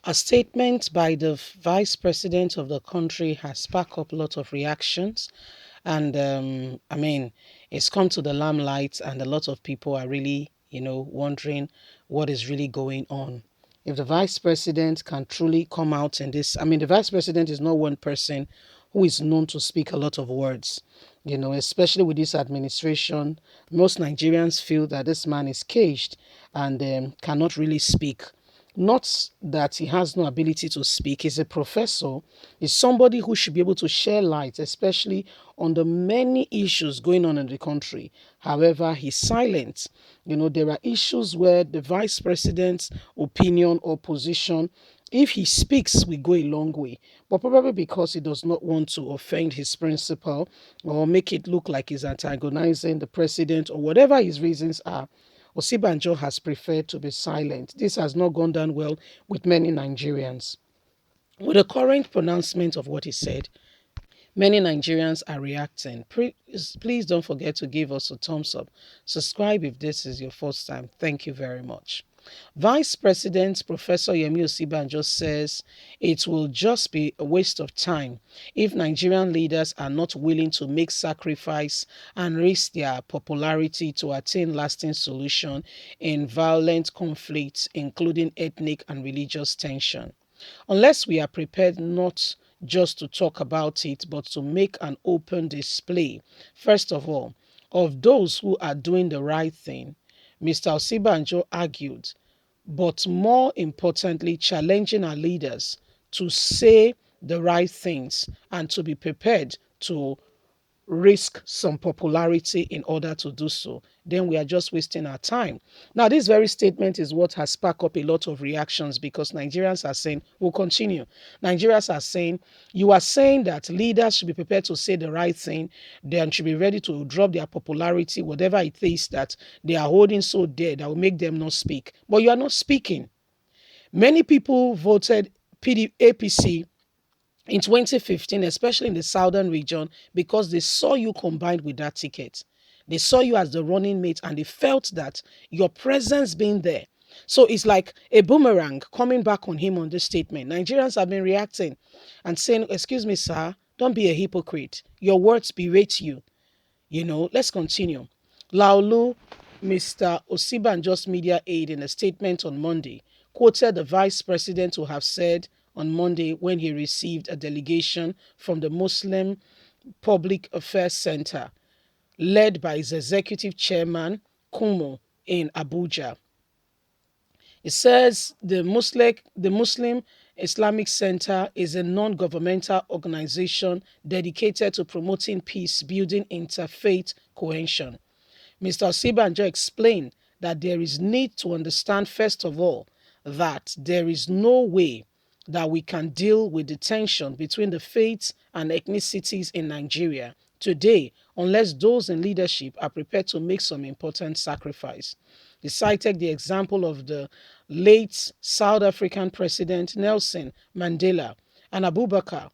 A statement by the vice president of the country has sparked up a lot of reactions. And it's come to the limelight, and a lot of people are really, wondering what is really going on. If the vice president can truly come out in this, the vice president is not one person who is known to speak a lot of words, especially with this administration. Most Nigerians feel that this man is caged and cannot really speak. Not that he has no ability to speak. He's a professor. He's somebody who should be able to share light, especially on the many issues going on in the country. However, he's silent. There are issues where the vice president's opinion or position, if he speaks, we go a long way. But probably because he does not want to offend his principal or make it look like he's antagonizing the president or whatever his reasons are, Osinbajo has preferred to be silent. This has not gone down well with many Nigerians. With the current pronouncement of what he said, many Nigerians are reacting. Please don't forget to give us a thumbs up. Subscribe if this is your first time. Thank you very much. Vice President Professor Yemi Osinbajo says it will just be a waste of time if Nigerian leaders are not willing to make sacrifice and risk their popularity to attain lasting solution in violent conflicts, including ethnic and religious tension. Unless we are prepared not just to talk about it, but to make an open display, first of all, of those who are doing the right thing, Mr. Osinbajo argued, but more importantly, challenging our leaders to say the right things and to be prepared to risk some popularity in order to do so, then we are just wasting our time. Now, this very statement is what has sparked up a lot of reactions because Nigerians are saying, we'll continue. Nigerians are saying, you are saying that leaders should be prepared to say the right thing, then should be ready to drop their popularity, whatever it is that they are holding so dear that will make them not speak. But you are not speaking. Many people voted APC in 2015, especially in the southern region, because they saw you combined with that ticket. They saw you as the running mate and they felt that your presence being there. So it's like a boomerang coming back on him on this statement. Nigerians have been reacting and saying, excuse me, sir, don't be a hypocrite. Your words berate you. Let's continue. Laulu, Mr. Osinbajo's media aide in a statement on Monday, quoted the vice president to have said on Monday when he received a delegation from the Muslim Public Affairs Center, led by his executive chairman, Kumo, in Abuja. It says the Muslim Islamic Center is a non-governmental organization dedicated to promoting peace, building interfaith cohesion. Mr. Osinbajo explained that there is need to understand, first of all, that there is no way that we can deal with the tension between the faiths and ethnicities in Nigeria today unless those in leadership are prepared to make some important sacrifice. He cited the example of the late South African President Nelson Mandela and Mr.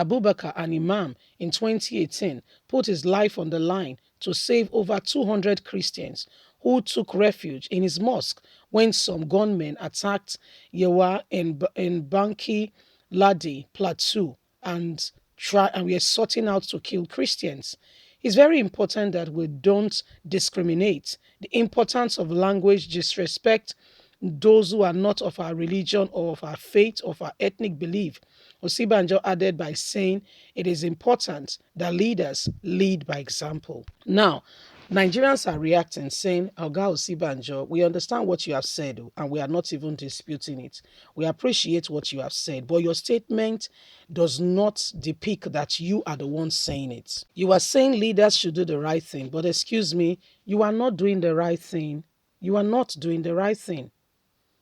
Abubakar, an imam, in 2018 put his life on the line to save over 200 Christians who took refuge in his mosque when some gunmen attacked Yewa in Banki Ladi Plateau and were sorting out to kill Christians. It's very important that we don't discriminate. The importance of language disrespect those who are not of our religion or of our faith, of our ethnic belief. Osinbajo added by saying it is important that leaders lead by example. Now, Nigerians are reacting, saying, Oga Osinbajo, we understand what you have said, and we are not even disputing it. We appreciate what you have said, but your statement does not depict that you are the one saying it. You are saying leaders should do the right thing, but excuse me, you are not doing the right thing. You are not doing the right thing.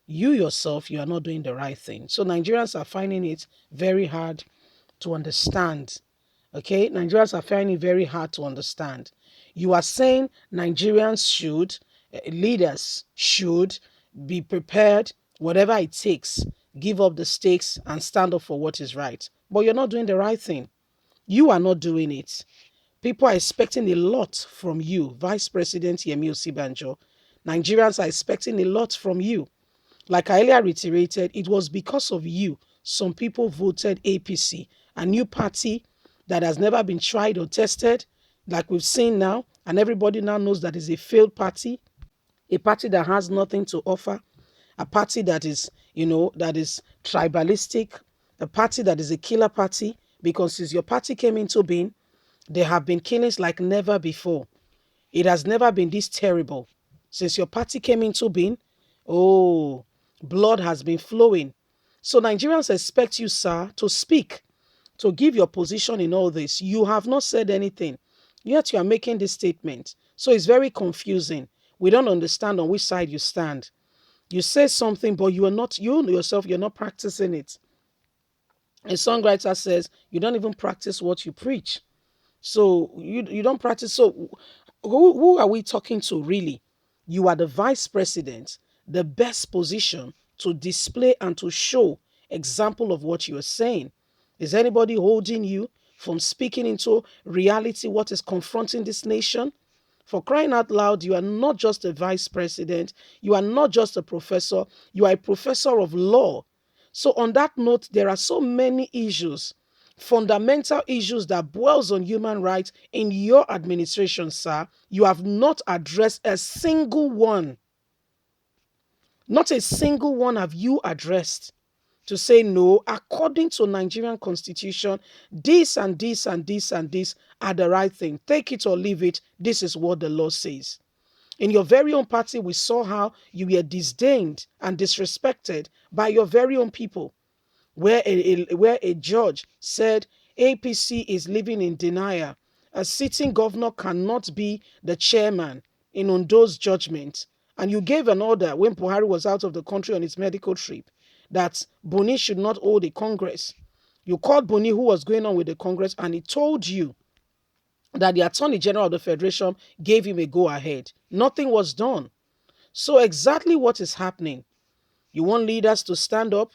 You yourself, you are not doing the right thing. So Nigerians are finding it very hard to understand. Okay, Nigerians are finding it very hard to understand. You are saying leaders should be prepared, whatever it takes, give up the stakes and stand up for what is right. But you're not doing the right thing. You are not doing it. People are expecting a lot from you, Vice President Yemi Osinbajo. Nigerians are expecting a lot from you. Like I earlier reiterated, it was because of you some people voted APC, a new party that has never been tried or tested, like we've seen now, and everybody now knows that is a failed party, a party that has nothing to offer, a party that is, that is tribalistic, a party that is a killer party, because since your party came into being, there have been killings like never before. It has never been this terrible. Since your party came into being, oh, blood has been flowing. So Nigerians expect you, sir, to speak, to give your position in all this. You have not said anything, yet you are making this statement. So it's very confusing. We don't understand on which side you stand. You say something, but you are not, you yourself, you're not practicing it. A songwriter says, you don't even practice what you preach. So you don't practice. So who are we talking to really? You are the vice president, the best position to display and to show example of what you are saying. Is anybody holding you from speaking into reality what is confronting this nation? For crying out loud, you are not just a vice president, you are not just a professor, you are a professor of law. So on that note, there are so many issues, fundamental issues that boils on human rights in your administration, sir. You have not addressed a single one. Not a single one have you addressed to say no, according to Nigerian constitution, this and this and this and this are the right thing. Take it or leave it. This is what the law says. In your very own party, we saw how you were disdained and disrespected by your very own people, where a judge said APC is living in denial. A sitting governor cannot be the chairman in Ondo's judgment. And you gave an order when Buhari was out of the country on his medical trip that Buni should not hold a Congress. You called Buni, who was going on with the Congress, and he told you that the Attorney General of the Federation gave him a go-ahead. Nothing was done. So exactly what is happening? You want leaders to stand up?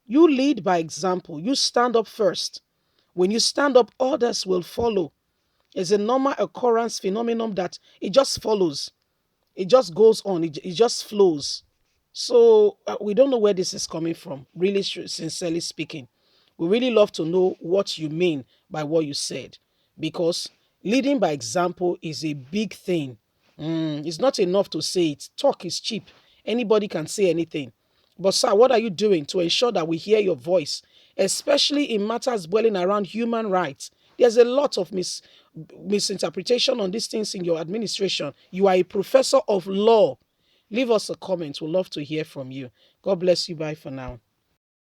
You lead by example. You stand up first. When you stand up, others will follow. It's a normal occurrence phenomenon that it just follows. It just goes on. It just flows. So we don't know where this is coming from, really sincerely speaking. We really love to know what you mean by what you said, because leading by example is a big thing. It's not enough to say it. Talk is cheap. Anybody can say anything. But sir, what are you doing to ensure that we hear your voice, especially in matters boiling around human rights? There's a lot of misinterpretation on these things in your administration. You are a professor of law. Leave us a comment. We'd love to hear from you. God bless you. Bye for now.